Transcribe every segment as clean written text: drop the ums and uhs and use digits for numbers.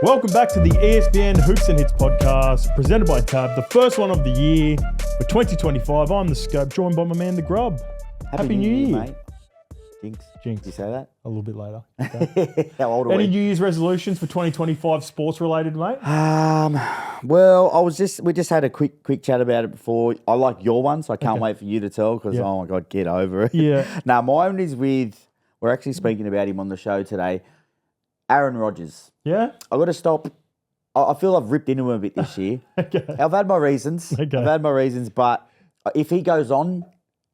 Welcome back to the ESPN HOOPS HITS podcast, presented by Tab, the first one of the year for 2025. I'm the Scope, joined by my man, the Grub. Happy New Year, mate. Jinx. Jinx. Did you say that? A little bit later. Okay. How old are Any we? New Year's resolutions for 2025 sports related, mate? Well, we just had a quick chat about it before. I like your one, so I can't wait for you to tell because, oh my God, get over it. Yeah. Now, mine is we're actually speaking about him on the show today, Aaron Rodgers. Yeah? I've got to stop. I feel I've ripped into him a bit this year. Okay. I've had my reasons. Okay. I've had my reasons, but if he goes on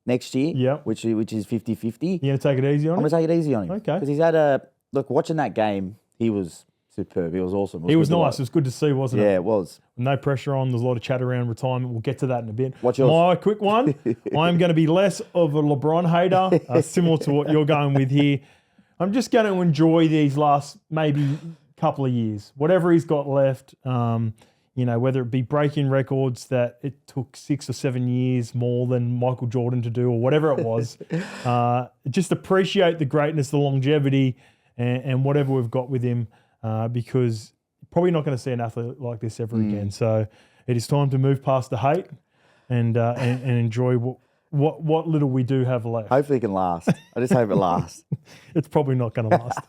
next year, Yeah. which is 50-50, You going to take it easy on I'm him? going to take it easy on him. Okay. Because he's had watching that game, he was superb. He was awesome. He was good to nice. watch. It was good to see, wasn't it? Yeah, it was. No pressure on. There's a lot of chat around retirement. We'll get to that in a bit. What's yours? My quick one. I'm going to be less of a LeBron hater, similar to what you're going with here. I'm just going to enjoy these last maybe couple of years, whatever he's got left. Whether it be breaking records that it took 6 or 7 years more than Michael Jordan to do, or whatever it was. Just appreciate the greatness, the longevity, and whatever we've got with him, because probably not going to see an athlete like this ever again. So it is time to move past the hate and enjoy what little we do have left. Hopefully it can last. I just hope it lasts. It's probably not going to last.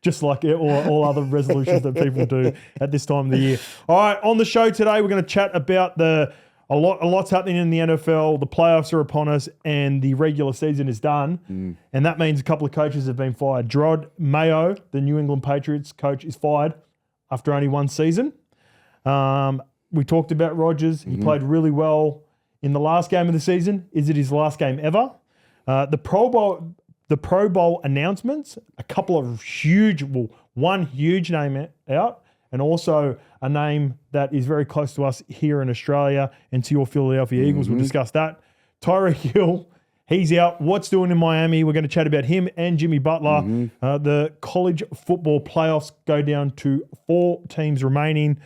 Just like all other resolutions that people do at this time of the year. All right, on the show today, we're going to chat about a lot's happening in the NFL. The playoffs are upon us, and the regular season is done. And that means a couple of coaches have been fired. Gerard Mayo, the New England Patriots coach, is fired after only one season. We talked about Rodgers. He played really well in the last game of the season. Is it his last game ever? The Pro Bowl announcements, a couple of one huge name out, and also a name that is very close to us here in Australia and to your Philadelphia Eagles. We'll discuss that. Tyreek Hill, he's out. What's doing in Miami? We're going to chat about him and Jimmy Butler. The college football playoffs go down to 4 teams remaining.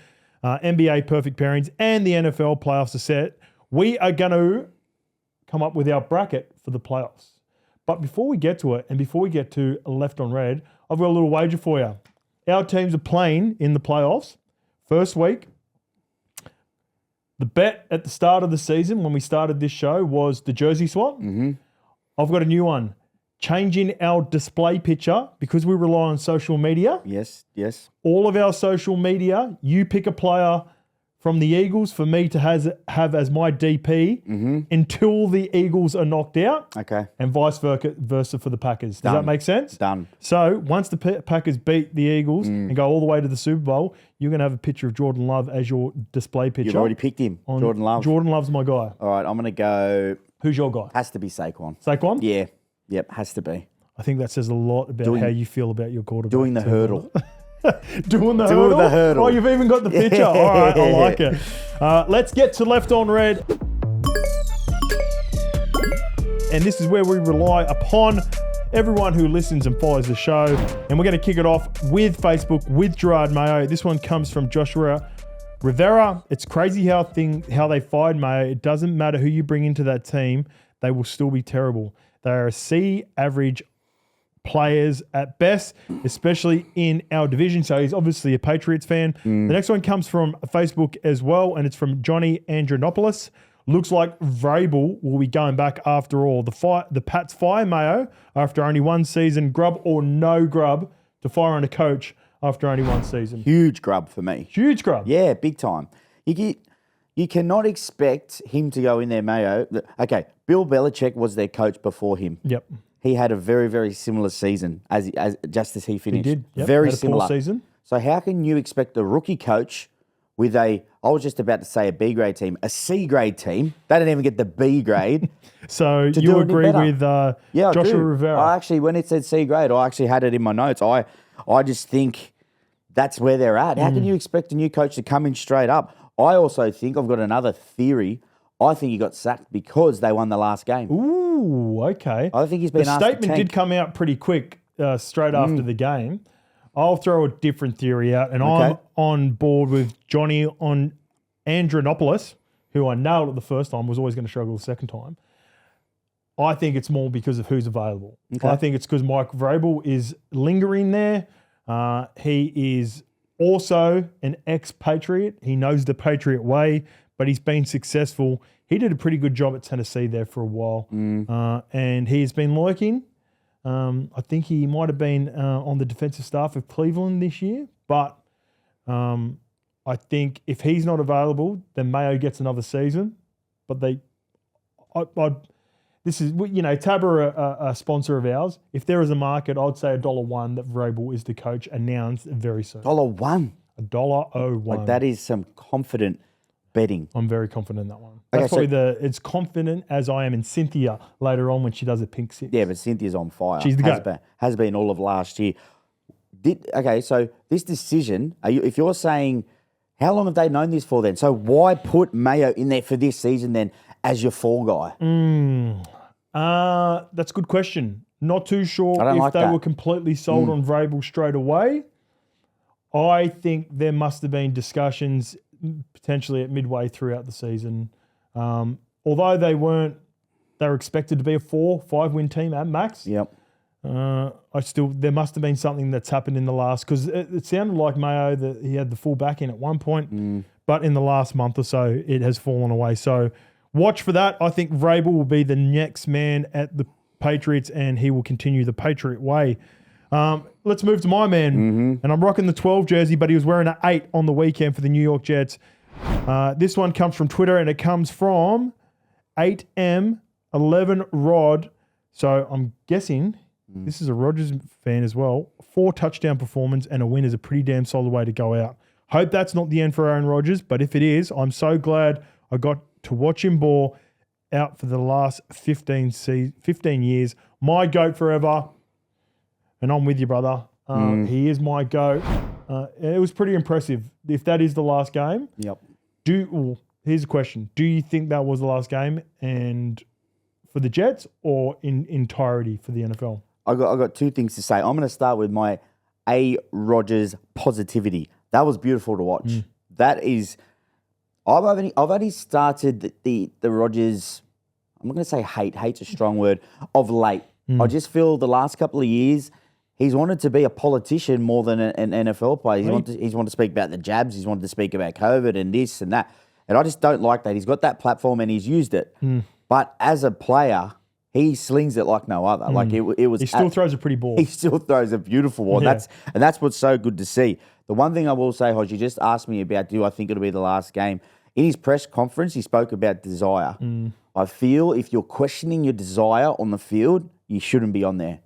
NBA Perfect Pairings and the NFL playoffs are set. We are going to come up with our bracket for the playoffs. But before we get to it, and before we get to Left on Red, I've got a little wager for you. Our teams are playing in the playoffs. First week, the bet at the start of the season when we started this show was the jersey swap. I've got a new one. Changing our display picture because we rely on social media. Yes. All of our social media, you pick a player from the Eagles for me to have as my DP until the Eagles are knocked out. Okay. And vice versa for the Packers. Does that make sense? Done. So once the Packers beat the Eagles and go all the way to the Super Bowl, you're going to have a picture of Jordan Love as your display picture. You've already picked him, Jordan Love. Jordan Love's my guy. All right, I'm going to go. Who's your guy? Has to be Saquon. Saquon? Yeah. Yep, has to be. I think that says a lot about how you feel about your quarterback. Doing the hurdle. Doing the hurdle? Oh, you've even got the picture. All right, I like it. Let's get to Left on Red. And this is where we rely upon everyone who listens and follows the show. And we're going to kick it off with Facebook, with Gerard Mayo. This one comes from Joshua Rivera. It's crazy how they fired Mayo. It doesn't matter who you bring into that team. They will still be terrible. They are a C average players at best, especially in our division. So he's obviously a Patriots fan. The next one comes from Facebook as well, and it's from Johnny Andronopoulos. Looks like Vrabel will be going back after all. The Pats fire Mayo after only one season. Grub or no Grub to fire on a coach after only one season. Huge Grub for me. Huge Grub. Yeah, big time. You cannot expect him to go in there, Mayo. Okay, Bill Belichick was their coach before him. Yep. He had a very, very similar season as he finished. He did. Yep. Very had a similar poor season. So how can you expect a rookie coach with I was just about to say a B grade team, a C grade team? They didn't even get the B grade. So you agree with Joshua Rivera? I actually, when it said C grade, I actually had it in my notes. I just think that's where they're at. How can you expect a new coach to come in straight up? I also think, I've got another theory. I think he got sacked because they won the last game. Ooh, okay. I think he's been asked to tank. The statement did come out pretty quick straight after the game. I'll throw a different theory out, and I'm on board with Johnny on Andronopoulos, who I nailed it the first time, was always going to struggle the second time. I think it's more because of who's available. Okay. I think it's because Mike Vrabel is lingering there. He is Also an ex-Patriot. He knows the Patriot way, but he's been successful. He did a pretty good job at Tennessee there for a while. And he has been lurking. I think he might have been on the defensive staff of Cleveland this year. But I think if he's not available, then Mayo gets another season. But this is, Tab are a sponsor of ours. If there is a market, I'd say $1 that Vrabel is the coach, announced very soon. $1. $1.01. Like that is some confident betting. I'm very confident in that one. That's probably it's confident as I am in Cynthia later on when she does a Pick-6. Yeah, but Cynthia's on fire. She's the goat. Has been all of last year. So this decision, if you're saying, how long have they known this for then? So why put Mayo in there for this season then as your fall guy? That's a good question. Not too sure if they were completely sold on Vrabel straight away. I think there must have been discussions potentially at midway throughout the season. Although they were expected to be a 4-5 win team at max. Yep. There must have been something that's happened in the last, because it sounded like Mayo that he had the full back in at one point, but in the last month or so it has fallen away. So watch for that. I think Vrabel will be the next man at the Patriots, and he will continue the Patriot way. Let's move to my man, and I'm rocking the 12 jersey, but he was wearing an 8 on the weekend for the New York Jets. This one comes from Twitter, and it comes from 8M11 Rod. So I'm guessing this is a Rodgers fan as well. 4 touchdown performance and a win is a pretty damn solid way to go out. Hope that's not the end for Aaron Rodgers, but if it is, I'm so glad I got to watch him ball out for the last 15 years. My GOAT forever. And I'm with you, brother. He is my GOAT. It was pretty impressive. If that is the last game. Yep. Here's a question. Do you think that was the last game and for the Jets or in entirety for the NFL? I got 2 things to say. I'm going to start with my A. Rodgers positivity. That was beautiful to watch. That is, I've only started the Rodgers, I'm not going to say hate's a strong word, of late. I just feel the last couple of years, he's wanted to be a politician more than an NFL player. He's wanted to speak about the jabs. He's wanted to speak about COVID and this and that. And I just don't like that. He's got that platform and he's used it. But as a player, he slings it like no other. Like it was. He still throws a pretty ball. He still throws a beautiful ball. Yeah. That's what's so good to see. The one thing I will say, Hodge, you just asked me about, do I think it'll be the last game? In his press conference, he spoke about desire. I feel if you're questioning your desire on the field, you shouldn't be on there.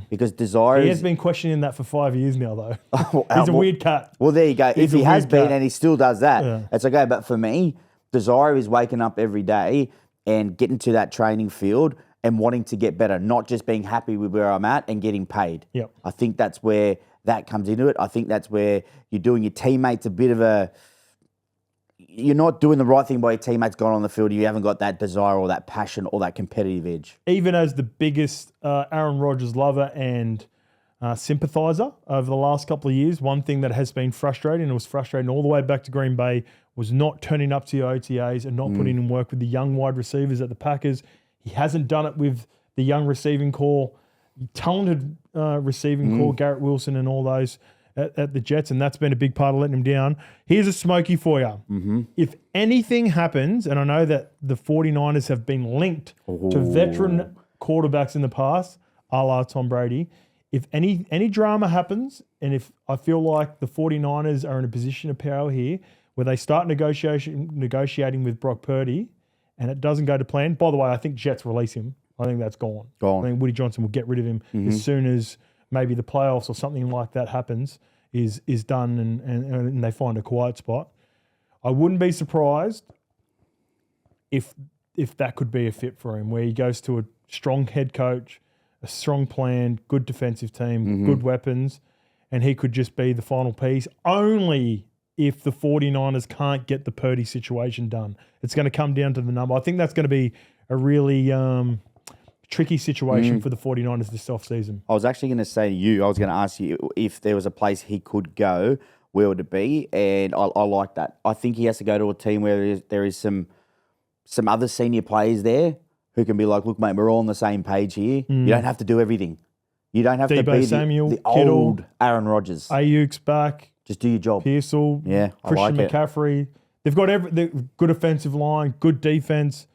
Because desire He has been questioning that for 5 years now, though. He's a weird cat. Well, there you go. If he has been and he still does that, it's okay. But for me, desire is waking up every day and getting to that training field and wanting to get better, not just being happy with where I'm at and getting paid. Yep. I think that's where that comes into it. I think that's where you're doing your teammates a bit of a... You're not doing the right thing by your teammates going on the field. You haven't got that desire or that passion or that competitive edge. Even as the biggest Aaron Rodgers lover and sympathiser over the last couple of years, one thing that has been frustrating, and it was frustrating all the way back to Green Bay, was not turning up to your OTAs and not putting in work with the young wide receivers at the Packers. He hasn't done it with the young receiving core, talented receiving core, Garrett Wilson and all those at the Jets, and that's been a big part of letting him down. Here's a smoky for you. If anything happens, and I know that the 49ers have been linked to veteran quarterbacks in the past, a la Tom Brady, if any drama happens, and if I feel like the 49ers are in a position of power here, where they start negotiating with Brock Purdy, and it doesn't go to plan. By the way, I think Jets release him. I think that's gone. I think Woody Johnson will get rid of him as soon as maybe the playoffs or something like that happens, is done and they find a quiet spot. I wouldn't be surprised if that could be a fit for him, where he goes to a strong head coach, a strong plan, good defensive team, good weapons, and he could just be the final piece, only if the 49ers can't get the Purdy situation done. It's going to come down to the number. I think that's going to be a really tricky situation for the 49ers this offseason. I was actually going to say to you, I was going to ask you if there was a place he could go, where would it be? And I like that. I think he has to go to a team where there is some other senior players there who can be like, look, mate, we're all on the same page here. You don't have to do everything. You don't have to be Samuel, the Kittle, old Aaron Rodgers. Ayuk's back. Just do your job. Pearsall, Yeah, I Christian like it. McCaffrey. They've got good offensive line, good defense.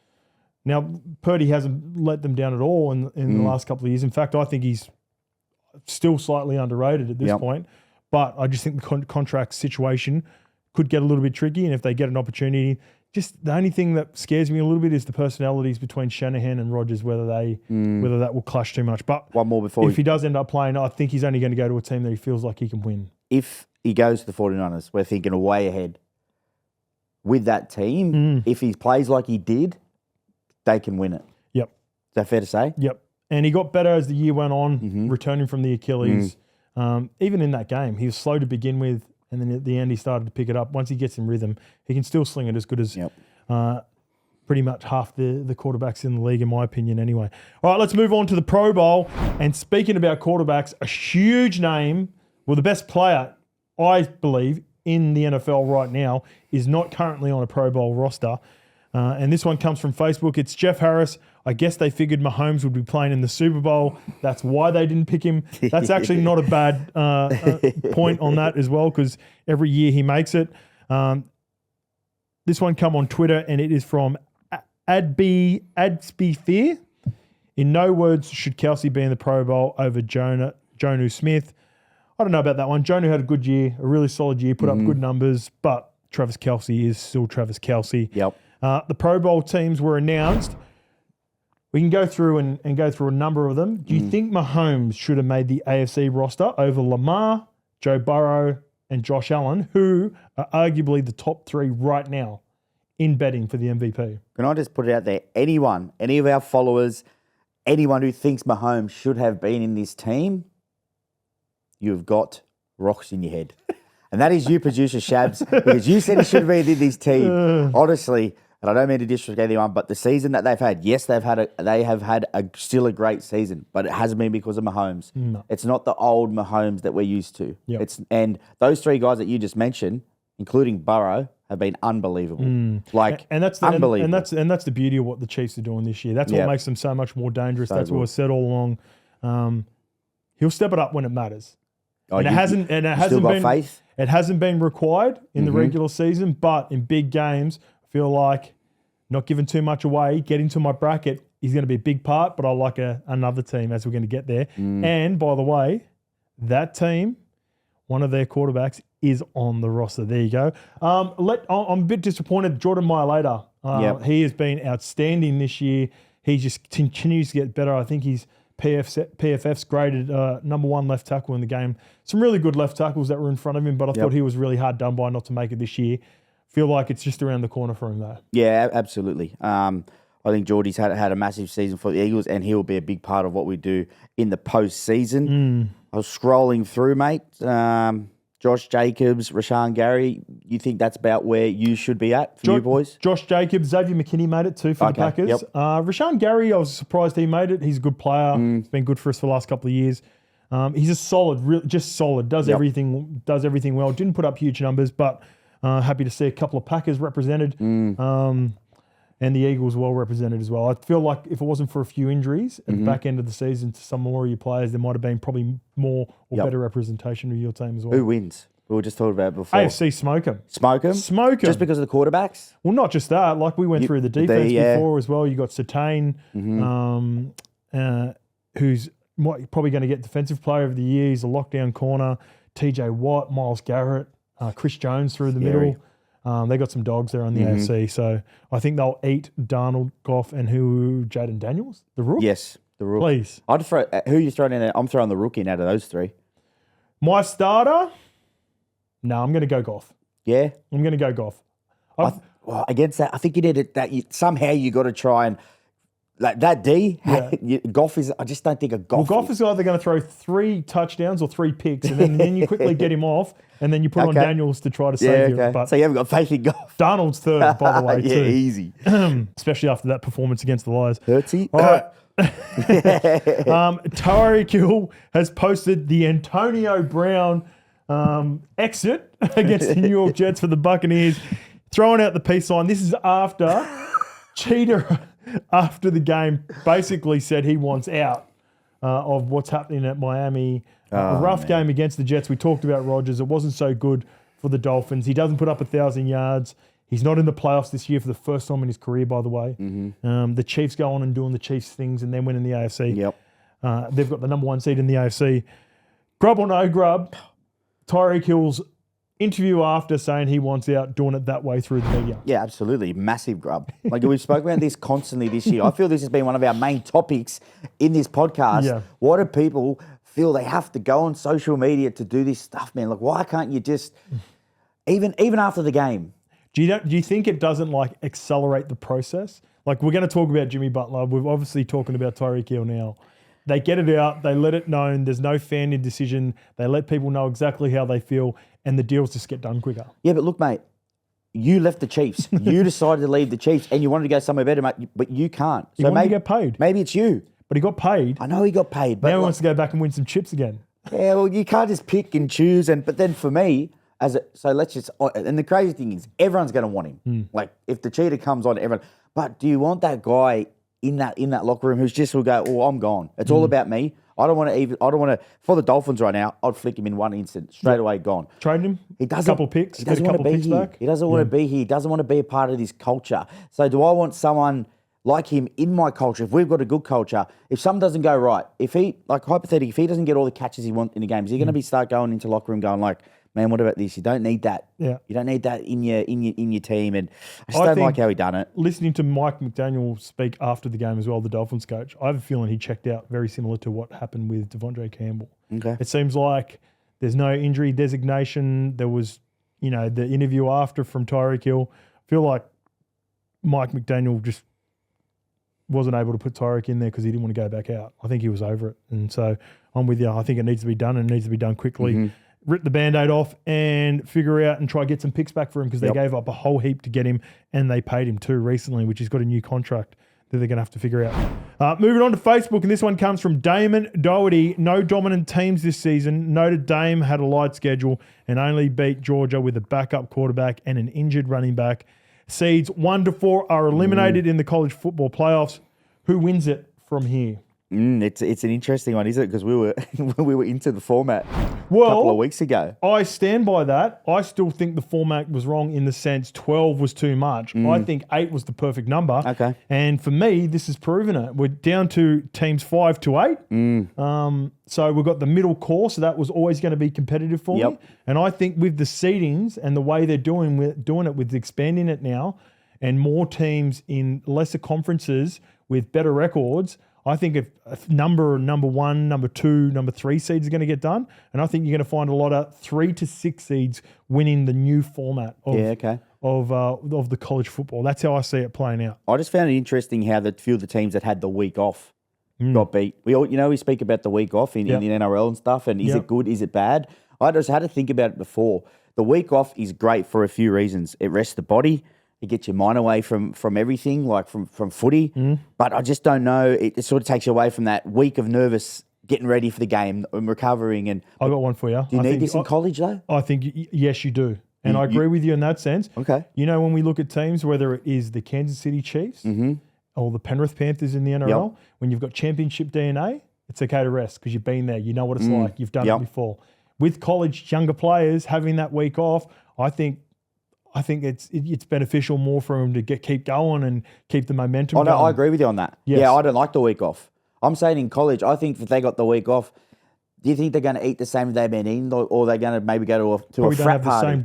Now, Purdy hasn't let them down at all in the last couple of years. In fact, I think he's still slightly underrated at this point. But I just think the contract situation could get a little bit tricky. And if they get an opportunity, just the only thing that scares me a little bit is the personalities between Shanahan and Rodgers, whether that will clash too much. But one more before if he does end up playing, I think he's only going to go to a team that he feels like he can win. If he goes to the 49ers, we're thinking way ahead. With that team, if he plays like he did, they can win it. Yep. Is that fair to say? Yep. And he got better as the year went on, returning from the Achilles. Even in that game, he was slow to begin with, and then at the end he started to pick it up. Once he gets in rhythm, he can still sling it as good as pretty much half the quarterbacks in the league, in my opinion, anyway. All right, let's move on to the Pro Bowl. And speaking about quarterbacks, a huge name, well, the best player, I believe, in the NFL right now is not currently on a Pro Bowl roster. And this one comes from Facebook. It's Jeff Harris. I guess they figured Mahomes would be playing in the Super Bowl. That's why they didn't pick him. That's actually not a bad point on that as well, because every year he makes it. This one come on Twitter, and it is from Adsby Fear. In no words should Kelsey be in the Pro Bowl over Jonnu Smith. I don't know about that one. Jonnu had a good year, a really solid year, put up good numbers, but Travis Kelsey is still Travis Kelsey. Yep. The Pro Bowl teams were announced. We can go through and go through a number of them. Do you think Mahomes should have made the AFC roster over Lamar, Joe Burrow, and Josh Allen, who are arguably the top three right now in betting for the MVP? Can I just put it out there? Anyone, any of our followers, anyone who thinks Mahomes should have been in this team, you've got rocks in your head. And that is you, producer Shabs, because you said he should have been in this team. Honestly, and I don't mean to disrespect anyone, but the season that they've had, yes, they have had still a great season, but it hasn't been because of Mahomes. No. It's not the old Mahomes that we're used to. Yep. And those three guys that you just mentioned, including Burrow, have been unbelievable. Unbelievable. And that's the beauty of what the Chiefs are doing this year. That's what makes them so much more dangerous. That's what was said all along. He'll step it up when it matters. It hasn't been required in the regular season, but in big games, I feel like not giving too much away, getting to my bracket, he's going to be a big part, but I like another team as we're going to get there. And by the way, that team, one of their quarterbacks is on the roster. There you go. I'm a bit disappointed. Jordan Mailata, he has been outstanding this year. He just continues to get better. I think he's PFF's graded number one left tackle in the game. Some really good left tackles that were in front of him, but I thought he was really hard done by not to make it this year. Feel like it's just around the corner for him though. Yeah, absolutely. I think Geordie's had a massive season for the Eagles, and he'll be a big part of what we do in the postseason. I was scrolling through, mate. Josh Jacobs, Rashawn Gary, you think that's about where you should be at for you boys? Josh Jacobs, Xavier McKinney made it too for the Packers. Yep. Rashawn Gary, I was surprised he made it. He's a good player. He's been good for us for the last couple of years. He's a solid, just solid. Does everything well. Didn't put up huge numbers, but happy to see a couple of Packers represented. And the Eagles well represented as well. I feel like if it wasn't for a few injuries at the back end of the season to some more of your players, there might have been probably more or better representation of your team as well. Who wins? We were just talking about it before. AFC smoke 'em. Smoke 'em? Smoke 'em. Just because of the quarterbacks? Well, not just that. Like we went through the defense before as well. You got Satane, who's probably going to get Defensive Player of the Year. He's a lockdown corner. TJ Watt, Myles Garrett, Chris Jones through the middle. They got some dogs there on the AFC, so I think they'll eat Darnold, Goff, and Jaden Daniels, the Rook? Yes, the Rook. Please. I'd throw, who are you throwing in there? I'm throwing the Rook in out of those three. My starter? No, I'm going to go Goff. Yeah? I'm going to go Goff. Against that, I think you did it. Somehow you got to try and, like that D, Goff is, I just don't think a Goff. Well, Goff is either going to throw 3 touchdowns or 3 picks, and then you quickly get him off, and then you put on Daniels to try to save you. But so you haven't got faith in Goff. Darnold's third, by the way, too. Yeah, easy. Especially after that performance against the Lions. Hurtsy. All right. Tyreek Hill has posted the Antonio Brown exit against the New York Jets for the Buccaneers, throwing out the peace sign. This is after Cheetah, after the game, basically said he wants out of what's happening at Miami A rough game against the Jets. We talked about Rodgers. It wasn't so good for the Dolphins. He doesn't put up 1,000 yards. He's not in the playoffs this year for the first time in his career, by the way. The Chiefs go on and doing the Chiefs things and then winning the AFC. Yep. They've got the number 1 seed in the AFC. Grub or no grub, Tyreek Hill's interview after saying he wants out, doing it that way through the media. Yeah, absolutely. Massive grub. Like we've spoken about this constantly this year. I feel this has been one of our main topics in this podcast. Yeah. Why do people feel they have to go on social media to do this stuff, man? Like, why can't you just, even after the game? Do you think it doesn't like accelerate the process? Like we're going to talk about Jimmy Butler. We're obviously talking about Tyreek Hill now. They get it out. They let it known. There's no fan indecision. They let people know exactly how they feel, and the deals just get done quicker. Yeah, but look, mate, you left the Chiefs. You decided to leave the Chiefs, and you wanted to go somewhere better, mate, but you can't. He wanted to get paid. Maybe it's you. But he got paid. I know he got paid, but Now he wants to go back and win some chips again. yeah, well, you can't just pick and choose. But then for me, and the crazy thing is, everyone's going to want him. Like if the Cheetah comes on, everyone. But do you want that guy in that locker room who's just will go, oh, I'm gone. It's all about me. I don't want to. For the Dolphins right now, I'd flick him in one instant, straight away, gone. Trading him. He doesn't. Couple picks. He doesn't want to be here. He doesn't want to be here. He doesn't want to be a part of this culture. So do I want someone like him in my culture? If we've got a good culture, if something doesn't go right, if he, like hypothetically, if he doesn't get all the catches he wants in the game, is he going to start going into locker room going like, man, what about this? You don't need that. Yeah. You don't need that in your team. And I just don't like how he done it. Listening to Mike McDaniel speak after the game as well, the Dolphins coach, I have a feeling he checked out very similar to what happened with Devondre Campbell. Okay. It seems like there's no injury designation. There was, the interview after from Tyreek Hill. I feel like Mike McDaniel just wasn't able to put Tyreek in there because he didn't want to go back out. I think he was over it. And so I'm with you. I think it needs to be done and it needs to be done quickly. Rip the Band-Aid off and figure out and try to get some picks back for him because they gave up a whole heap to get him and they paid him too recently, which he's got a new contract that they're going to have to figure out. Moving on to Facebook, and this one comes from Damon Doherty. No dominant teams this season. Notre Dame had a light schedule and only beat Georgia with a backup quarterback and an injured running back. Seeds 1 to 4 are eliminated in the college football playoffs. Who wins it from here? It's an interesting one, isn't it? Because we were into the format a couple of weeks ago. I stand by that. I still think the format was wrong in the sense 12 was too much. I think 8 was the perfect number. Okay. And for me, this has proven it. We're down to teams 5 to 8. So we've got the middle course. So that was always going to be competitive for me. And I think with the seedings and the way they're doing it with expanding it now and more teams in lesser conferences with better records, I think if number 1, number 2, number 3 seeds are going to get done, and I think you're going to find a lot of 3 to 6 seeds winning the new format of the college football. That's how I see it playing out. I just found it interesting how the few of the teams that had the week off got beat. We speak about the week off in the NRL and stuff, and is it good? Is it bad? I just had to think about it before. The week off is great for a few reasons. It rests the body. It gets your mind away from everything, like from footy. But I just don't know. It sort of takes you away from that week of nervous getting ready for the game and recovering. And I got one for you. Do you need this in college, though? I think, yes, you do. And I agree with you in that sense. Okay. When we look at teams, whether it is the Kansas City Chiefs or the Penrith Panthers in the NRL, when you've got championship DNA, it's okay to rest because you've been there. You know what it's like. You've done it before. With college younger players having that week off, I think it's beneficial more for them to keep going and keep the momentum going. I agree with you on that. Yes. Yeah, I don't like the week off. I'm saying in college, I think if they got the week off, do you think they're going to eat the same as they've been eating, or they're going to maybe go to a frat party?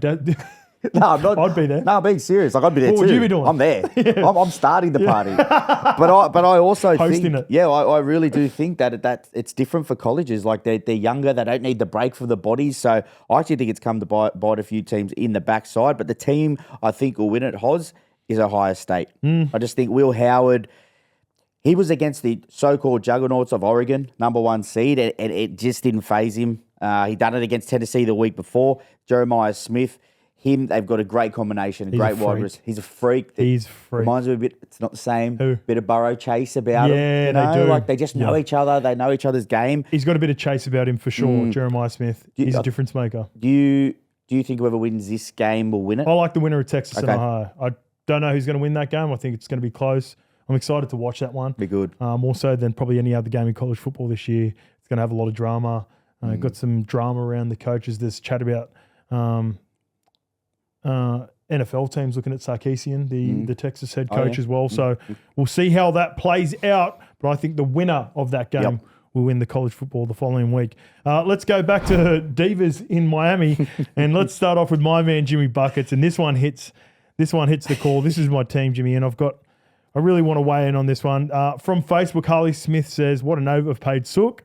No, I'm not. I'd be there. No, I'm being serious. I'd be there too. What would you be doing? I'm there. I'm starting the party. But I also Hosting think, it. yeah, I really do think that it's different for colleges. Like they're younger, they don't need the break for the bodies. So I actually think it's come to bite a few teams in the backside. But the team I think will win it, Hoz, is Ohio State. I just think Will Howard, he was against the so-called juggernauts of Oregon, number 1 seed, and it just didn't faze him. He done it against Tennessee the week before. Jeremiah Smith. They've got a great combination, great wide receiver. He's a freak. He's a freak. Reminds me a bit, it's not the same. Who? Bit of Burrow chase about him. Yeah, they do. Like they just know each other. They know each other's game. He's got a bit of chase about him for sure, Jeremiah Smith. He's a difference maker. Do you think whoever wins this game will win it? I like the winner of Texas and Ohio. I don't know who's going to win that game. I think it's going to be close. I'm excited to watch that one. Be good. More so than probably any other game in college football this year. It's going to have a lot of drama. Got some drama around the coaches. There's chat about NFL teams looking at Sarkisian, the Texas head coach as well. So we'll see how that plays out. But I think the winner of that game will win the college football the following week. Let's go back to Divas in Miami, and let's start off with my man Jimmy Buckets. And this one hits the call. This is my team, Jimmy, and I really want to weigh in on this one. From Facebook, Harley Smith says, "What an overpaid sook."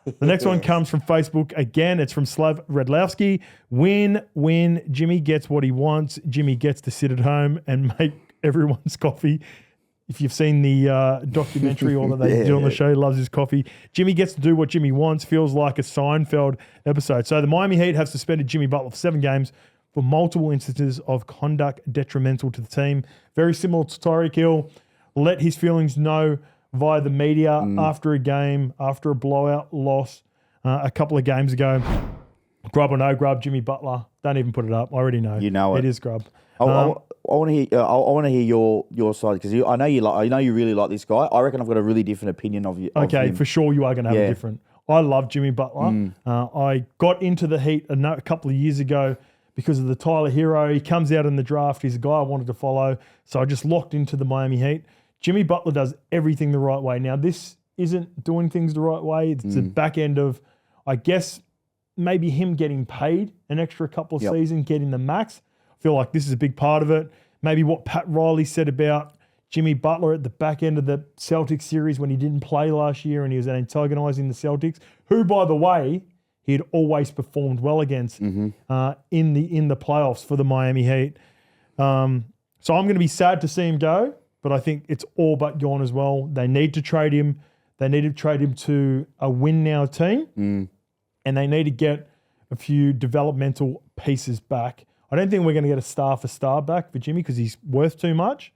The next one comes from Facebook again. It's from Slav Redlowski. Win. Jimmy gets what he wants. Jimmy gets to sit at home and make everyone's coffee. If you've seen the documentary or that they did on the show, he loves his coffee. Jimmy gets to do what Jimmy wants. Feels like a Seinfeld episode. So the Miami Heat have suspended Jimmy Butler for 7 games for multiple instances of conduct detrimental to the team. Very similar to Tyreek Hill. Let his feelings know via the media after a game, after a blowout loss a couple of games ago. Grub or no Grub, Jimmy Butler. Don't even put it up. I already know. You know it. It is Grub. I want to hear. I want to hear your side because I know you really like this guy. I reckon I've got a really different opinion of you. Okay, for sure you are going to have a different. I love Jimmy Butler. I got into the Heat a couple of years ago because of the Tyler Hero. He comes out in the draft. He's a guy I wanted to follow, so I just locked into the Miami Heat. Jimmy Butler does everything the right way. Now, this isn't doing things the right way. It's the back end of, I guess, maybe him getting paid an extra couple of seasons, getting the max. I feel like this is a big part of it. Maybe what Pat Riley said about Jimmy Butler at the back end of the Celtics series when he didn't play last year and he was antagonizing the Celtics, who, by the way, he had always performed well against in the playoffs for the Miami Heat. So I'm going to be sad to see him go. But I think it's all but gone as well. They need to trade him. They need to trade him to a win-now team. And they need to get a few developmental pieces back. I don't think we're going to get a star for star back for Jimmy because he's worth too much.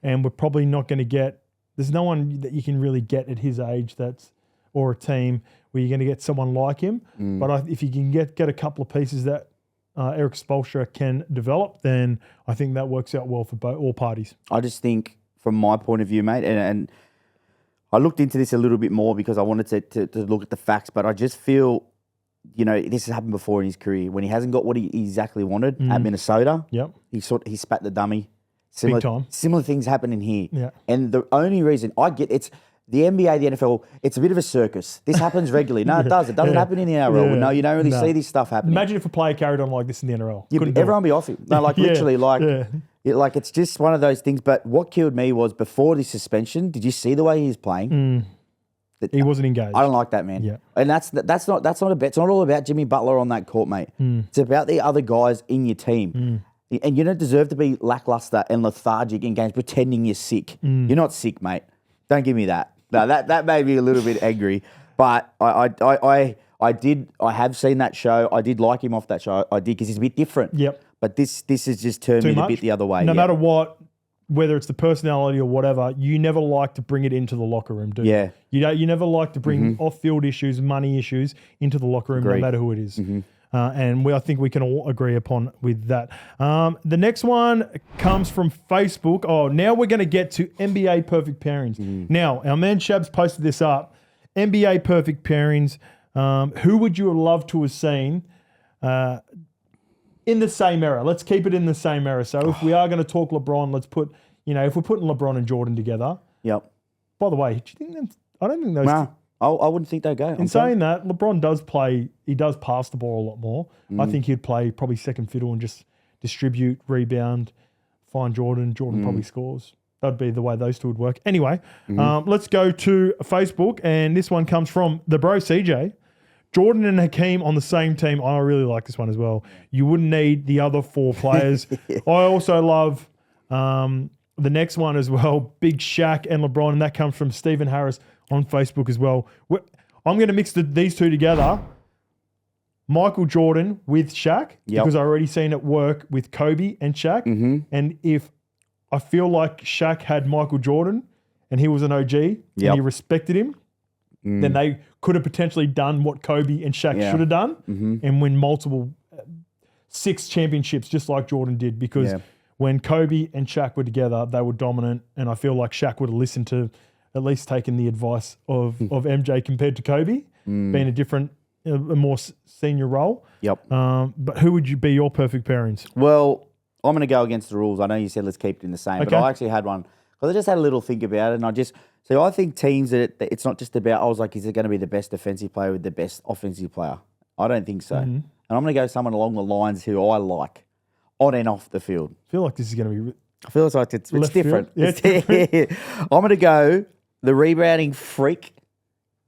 And we're probably not going to get – there's no one that you can really get at his age or a team where you're going to get someone like him. But if you can get a couple of pieces that Eric Spoelstra can develop, then I think that works out well for all parties. I just think – from my point of view, mate, and I looked into this a little bit more because I wanted to look at the facts, but I just feel, this has happened before in his career when he hasn't got what he exactly wanted at Minnesota. Yep, he spat the dummy. Big time. Similar things happen in here. Yeah, and the only reason I get it's the NBA, the NFL, it's a bit of a circus. This happens regularly. No, it does. It doesn't happen in the NRL. No, you don't really see this stuff happening. Imagine if a player carried on like this in the NRL. Yeah, everyone be off him. No, literally, it's just one of those things. But what killed me was before this suspension, did you see the way he was playing? He wasn't engaged. I don't like that, man. Yeah. And that's not a bet. It's not all about Jimmy Butler on that court, mate. It's about the other guys in your team. And you don't deserve to be lackluster and lethargic in games pretending you're sick. You're not sick, mate. Don't give me that. No, that made me a little bit angry. But I have seen that show. I did like him off that show. I did because he's a bit different. Yep. But this has just turned me a bit the other way. No matter what, whether it's the personality or whatever, you never like to bring it into the locker room, do you? Yeah. You never like to bring off-field issues, money issues into the locker room, no matter who it is. And I think we can all agree upon with that. The next one comes from Facebook. Oh, now we're going to get to NBA Perfect Pairings. Now, our man Shabs posted this up. NBA Perfect Pairings. Who would you have loved to have seen in the same era? Let's keep it in the same era. So if we are going to talk LeBron, let's put, if we're putting LeBron and Jordan together. Yep. By the way, do you think I don't think those... Nah. I wouldn't think they go. In saying that, LeBron does play, he does pass the ball a lot more. I think he'd play probably second fiddle and just distribute, rebound, find Jordan. Jordan probably scores. That'd be the way those two would work. Anyway, let's go to Facebook, and this one comes from the bro CJ. Jordan and Hakeem on the same team. I really like this one as well. You wouldn't need the other 4 players. I also love the next one as well, Big Shaq and LeBron, and that comes from Stephen Harris on Facebook as well. I'm going to mix these two together. Michael Jordan with Shaq, because I already seen it work with Kobe and Shaq. And if I feel like Shaq had Michael Jordan and he was an OG and he respected him, then they could have potentially done what Kobe and Shaq should have done and win multiple 6 championships just like Jordan did, because when Kobe and Shaq were together, they were dominant, and I feel like Shaq would have listened to, at least taken the advice of MJ compared to Kobe, being a different a more senior role. Yep. But who would you be your perfect pairings? Well, I'm going to go against the rules. I know you said let's keep it in the same, but Okay. I actually had one because I just had a little think about it, and I think teams that it's not just about. I was like, is it going to be the best defensive player with the best offensive player? I don't think so. And I'm going to go someone along the lines who I like on and off the field. I feel like this is going to be. I feel like it's different. Yeah, it's different. I'm going to go the rebounding freak,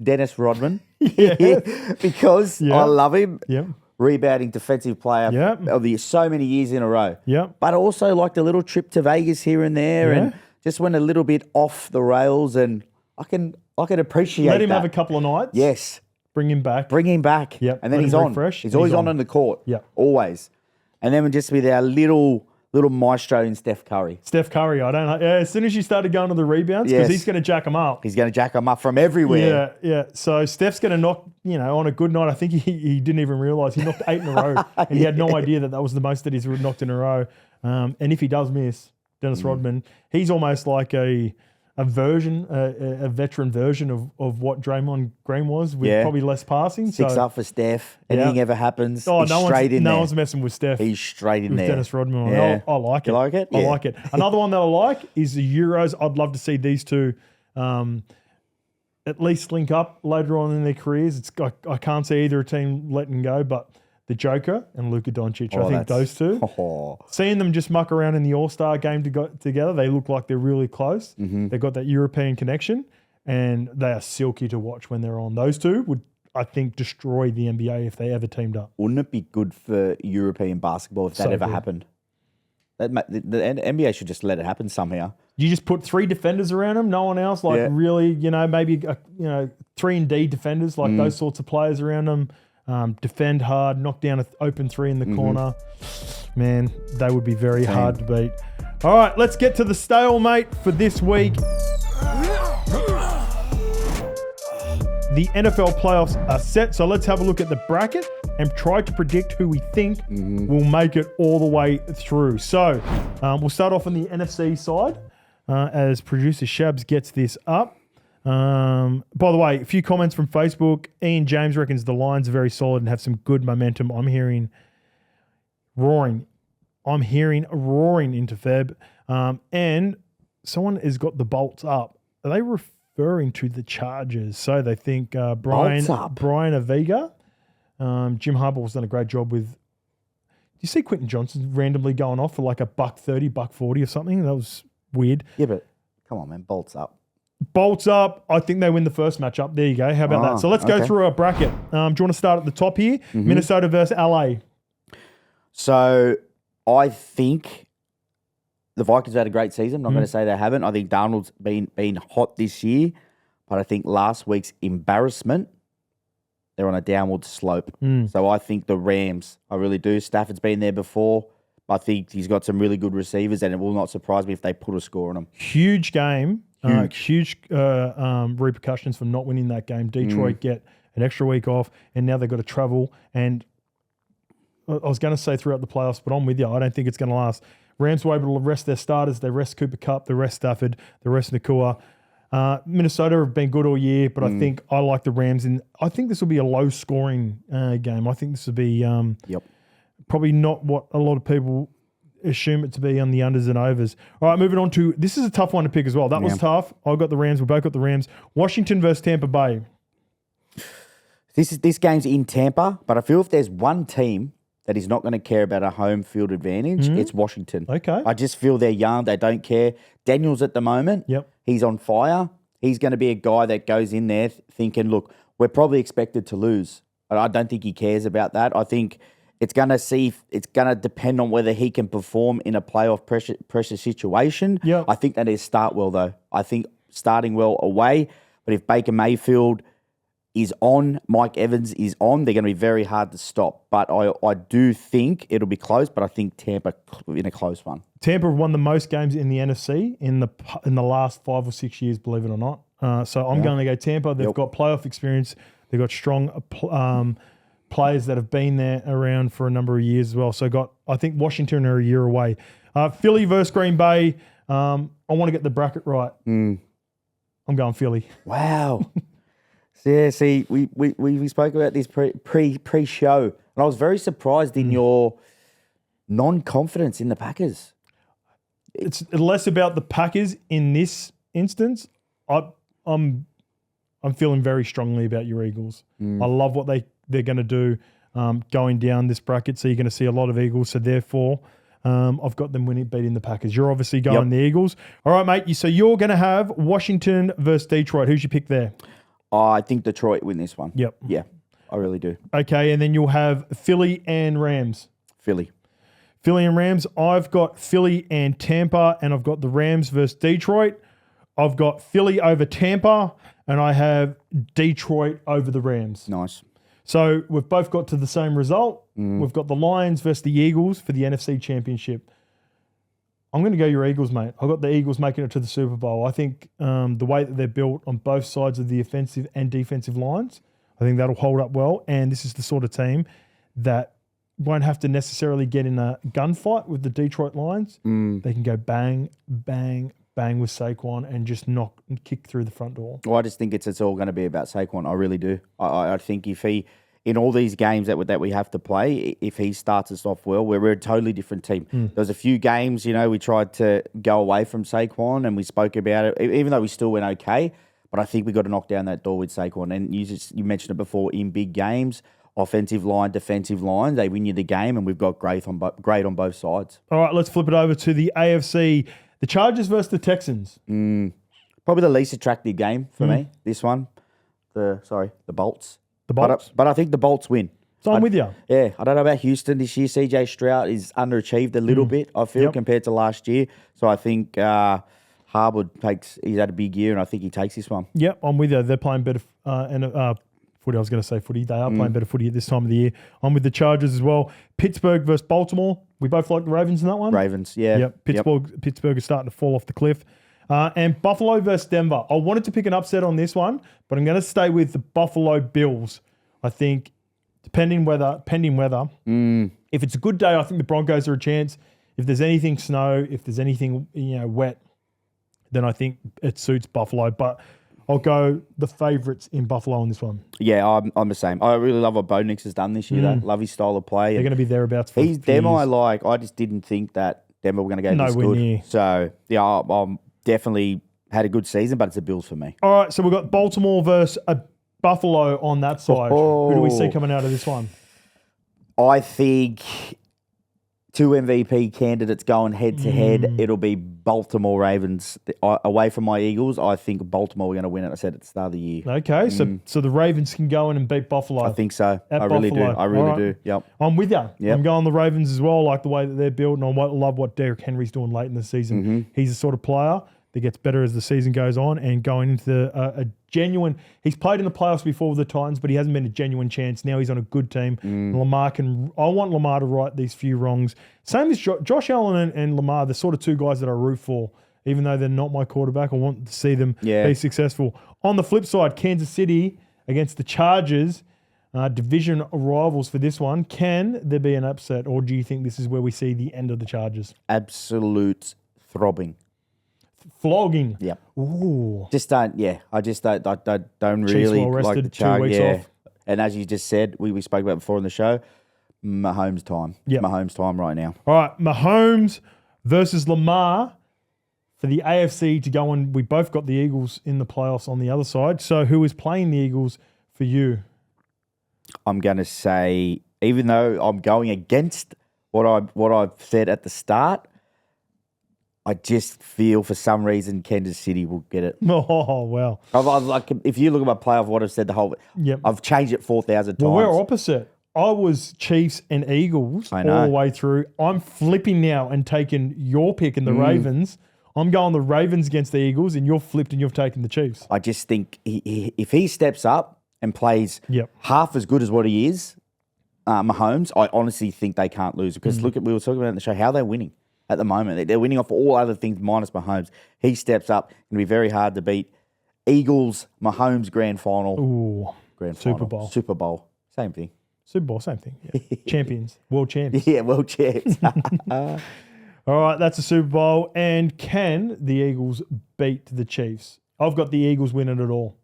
Dennis Rodman, because I love him. Yeah. Rebounding defensive player of the so many years in a row. Yeah. But also like the little trip to Vegas here and there, and just went a little bit off the rails, and I can appreciate that. Let him have a couple of nights. Yes. Bring him back. Yep. And then he's on. Refresh, he's always on the court. Yep. Always. And then we'll just be our little maestro in Steph Curry. Steph Curry, I don't know. Yeah, as soon as you started going to the rebounds, because he's going to jack them up. He's going to jack them up from everywhere. Yeah. So Steph's going to knock, on a good night, I think he didn't even realise he knocked 8 in a row. And he had no idea that was the most that he's knocked in a row. And if he does miss, Dennis Rodman, he's almost like a veteran version of what Draymond Green was, with probably less passing. Sticks up for Steph. Anything ever happens, he's straight in there. No one's messing with Steph. He's straight in with there. Dennis Rodman. Yeah. I like it. You like it? I like it. Another one that I like is the Euros. I'd love to see these two at least link up later on in their careers. I can't see either team letting go, but the Joker and Luka Doncic. I think those two. Seeing them just muck around in the All-Star game together, they look like they're really close. They've got that European connection, and they are silky to watch when they're on. Those two would, I think, destroy the NBA if they ever teamed up. Wouldn't it be good for European basketball if that ever happened? The NBA should just let it happen somehow. You just put 3 defenders around them, no one else. Really, maybe 3 and D defenders, like those sorts of players around them. Defend hard, knock down an open 3 in the corner. Man, they would be very hard to beat. All right, let's get to the stalemate for this week. The NFL playoffs are set, so let's have a look at the bracket and try to predict who we think will make it all the way through. So we'll start off on the NFC side as producer Shabs gets this up. By the way, a few comments from Facebook. Ian James reckons the Lions are very solid and have some good momentum. I'm hearing roaring into Feb. And someone has got the Bolts up. Are they referring to the Chargers? So they think Brian Aviga. Jim Harbaugh's done a great job with. Do you see Quentin Johnson randomly going off for like $130, $140 or something? That was weird. Yeah, but come on, man, Bolts up. Bolts up. I think they win the first matchup. There you go. How about that? So let's go through our bracket. Do you want to start at the top here? Minnesota versus LA. So I think the Vikings had a great season. I'm not going to say they haven't. I think Darnold's been hot this year, but I think last week's embarrassment, they're on a downward slope. So I think the Rams, I really do. Stafford's been there before. I think he's got some really good receivers, and it will not surprise me if they put a score on them. Huge game. Huge repercussions for not winning that game. Detroit get an extra week off, and now they've got to travel. And I was going to say throughout the playoffs, but I'm with you. I don't think it's going to last. Rams were able to rest their starters. They rest Cooper Kupp, they rest Stafford, they rest Nakua. Minnesota have been good all year, but I think I like the Rams. And I think this will be a low-scoring game. I think this will be probably not what a lot of people assume it to be on the unders and overs. All right, moving on to, this is a tough one to pick as well. That was tough. I got the Rams. We both got the Rams. Washington versus Tampa Bay. This game's in Tampa, but I feel if there's one team that is not going to care about a home field advantage, it's Washington. Okay. I just feel they're young. They don't care. Daniels at the moment, he's on fire. He's going to be a guy that goes in there thinking, look, we're probably expected to lose. I don't think he cares about that. I think it's going to depend on whether he can perform in a playoff pressure situation. I think that is start well, though. I think starting well away. But if Baker Mayfield is on, Mike Evans is on, they're going to be very hard to stop. But I do think it'll be close, but I think Tampa in a close one. Tampa have won the most games in the NFC in the last 5 or 6 years, believe it or not. So I'm going to go Tampa. They've got playoff experience. They've got strong players that have been there around for a number of years as well. So I think Washington are a year away. Philly versus Green Bay. I want to get the bracket right. I'm going Philly. Wow. Yeah, see, we spoke about this pre-show, and I was very surprised in your non-confidence in the Packers. It's less about the Packers in this instance. I'm feeling very strongly about your Eagles. I love what they're going to do going down this bracket. So you're going to see a lot of Eagles. So therefore, I've got them beating the Packers. You're obviously going the Eagles. All right, mate. So you're going to have Washington versus Detroit. Who's your pick there? I think Detroit win this one. Yep. Yeah, I really do. Okay, and then you'll have Philly and Rams. Philly and Rams. I've got Philly and Tampa, and I've got the Rams versus Detroit. I've got Philly over Tampa, and I have Detroit over the Rams. Nice. So we've both got to the same result. We've got the Lions versus the Eagles for the NFC Championship. I'm going to go your Eagles, mate. I've got the Eagles making it to the Super Bowl. I think the way that they're built on both sides of the offensive and defensive lines, I think that'll hold up well. And this is the sort of team that won't have to necessarily get in a gunfight with the Detroit Lions. They can go bang, bang, bang with Saquon and just knock and kick through the front door. Well, I just think it's all going to be about Saquon. I really do. I think if he, in all these games that we have to play, if he starts us off well, we're a totally different team. There's a few games, we tried to go away from Saquon and we spoke about it, even though we still went okay. But I think we got to knock down that door with Saquon. And you mentioned it before, in big games, offensive line, defensive line, they win you the game, and we've got great on both sides. All right, let's flip it over to the AFC. The Chargers versus the Texans. Probably the least attractive game for me, this one. The Bolts. The Bolts? But I think the Bolts win. So I'm with you. Yeah, I don't know about Houston this year. CJ Stroud is underachieved a little bit, I feel, compared to last year. So I think Harwood he's had a big year, and I think he takes this one. Yep, I'm with you. They're playing better footy. I was going to say footy. They are playing better footy at this time of the year. I'm with the Chargers as well. Pittsburgh versus Baltimore. We both like the Ravens in that one. Ravens, yeah. Yep. Pittsburgh is starting to fall off the cliff. And Buffalo versus Denver. I wanted to pick an upset on this one, but I'm going to stay with the Buffalo Bills. I think, pending weather, if it's a good day, I think the Broncos are a chance. If there's anything snow, if there's anything wet, then I think it suits Buffalo. But I'll go the favourites in Buffalo on this one. Yeah, I'm the same. I really love what Bo Nix has done this year, though. Love his style of play. They're going to be thereabouts for them I just didn't think that Denver were going to go this good. Near. So, yeah, I'm definitely had a good season, but it's the Bills for me. All right, so we've got Baltimore versus Buffalo on that side. Who do we see coming out of this one? I think two MVP candidates going head-to-head. It'll be Baltimore Ravens. Away from my Eagles, I think Baltimore are going to win it. I said at the start of the year. Okay, so the Ravens can go in and beat Buffalo. I think so. I really do. I really do. Yep. I'm with you. Yep. I'm going the Ravens as well. I like the way that they're built, and I love what Derrick Henry's doing late in the season. He's the sort of player that gets better as the season goes on, and going into a genuine. He's played in the playoffs before with the Titans, but he hasn't been a genuine chance. Now he's on a good team. I want Lamar to right these few wrongs. Same as Josh Allen and Lamar, the sort of two guys that I root for. Even though they're not my quarterback, I want to see them be successful. On the flip side, Kansas City against the Chargers, division rivals for this one. Can there be an upset, or do you think this is where we see the end of the Chargers? Absolute throbbing. Flogging. Yeah. Ooh. I just don't really well rested, like the Chargers. 2 weeks off. And as you just said, we spoke about before in the show, Mahomes time. Yep. Mahomes time right now. All right, Mahomes versus Lamar for the AFC to go on. We both got the Eagles in the playoffs on the other side. So who is playing the Eagles for you? I'm going to say, even though I'm going against what I've said at the start, I just feel for some reason Kansas City will get it. Oh, wow. If you look at my playoff, what I've said the whole, I've changed it 4,000 times. Well, we're opposite. I was Chiefs and Eagles all the way through. I'm flipping now and taking your pick in the Ravens. I'm going the Ravens against the Eagles, and you're flipped and you've taken the Chiefs. I just think if he steps up and plays half as good as what he is, Mahomes, I honestly think they can't lose. Because we were talking about in the show how they're winning at the moment. They're winning off all other things minus Mahomes. He steps up. It'll be very hard to beat. Eagles, Mahomes grand final. Ooh, grand final. Super Bowl. Same thing. Super Bowl, same thing. Yeah. Champions. World champs. Yeah, world champs. All right, that's a Super Bowl. And can the Eagles beat the Chiefs? I've got the Eagles winning it all.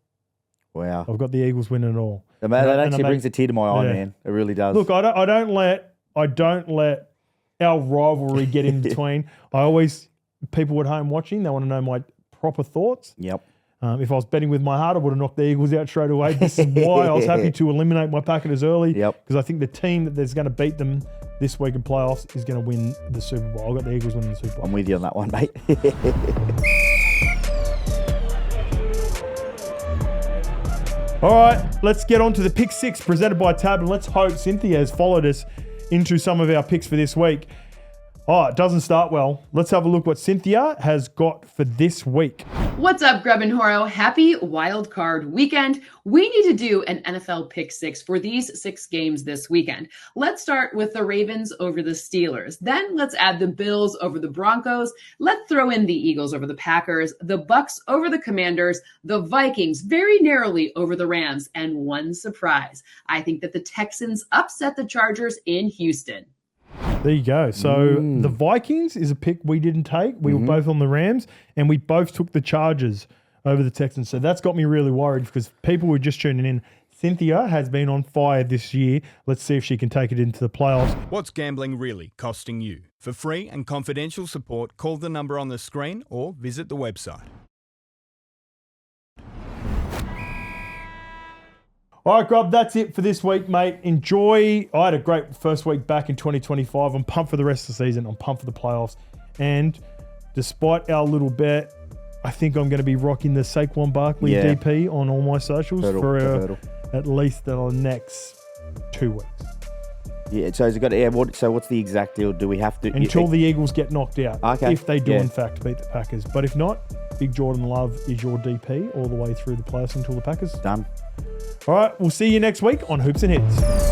Wow. I've got the Eagles winning it all. That actually brings a tear to my eye, man. It really does. Look, I don't let our rivalry get in between. People at home watching, they want to know my proper thoughts. Yep. If I was betting with my heart, I would have knocked the Eagles out straight away. This is why I was happy to eliminate my Packers early. Because I think the team that's going to beat them this week in playoffs is going to win the Super Bowl. I've got the Eagles winning the Super Bowl. I'm with you on that one, mate. All right, let's get on to the Pick-6 presented by Tab, and let's hope Cynthia has followed us into some of our picks for this week. Oh, it doesn't start well. Let's have a look what Cynthia has got for this week. What's up, Grub and Horo? Happy wild card weekend. We need to do an NFL Pick-6 for these 6 games this weekend. Let's start with the Ravens over the Steelers. Then let's add the Bills over the Broncos. Let's throw in the Eagles over the Packers, the Bucks over the Commanders, the Vikings very narrowly over the Rams, and one surprise. I think that the Texans upset the Chargers in Houston. There you go. So the Vikings is a pick we didn't take. We were both on the Rams, and we both took the Chargers over the Texans. So that's got me really worried because people were just tuning in. Cynthia has been on fire this year. Let's see if she can take it into the playoffs. What's gambling really costing you? For free and confidential support, call the number on the screen or visit the website. All right, Grub, that's it for this week, mate. Enjoy. I had a great first week back in 2025. I'm pumped for the rest of the season. I'm pumped for the playoffs. And despite our little bet, I think I'm going to be rocking the Saquon Barkley DP on all my socials for at least the next 2 weeks. Yeah, so has it got? Yeah, so what's the exact deal? Do we have to until the Eagles get knocked out? Okay. If they do in fact beat the Packers, but if not, Big Jordan Love is your DP all the way through the playoffs until the Packers done. All right, we'll see you next week on Hoops and Hits.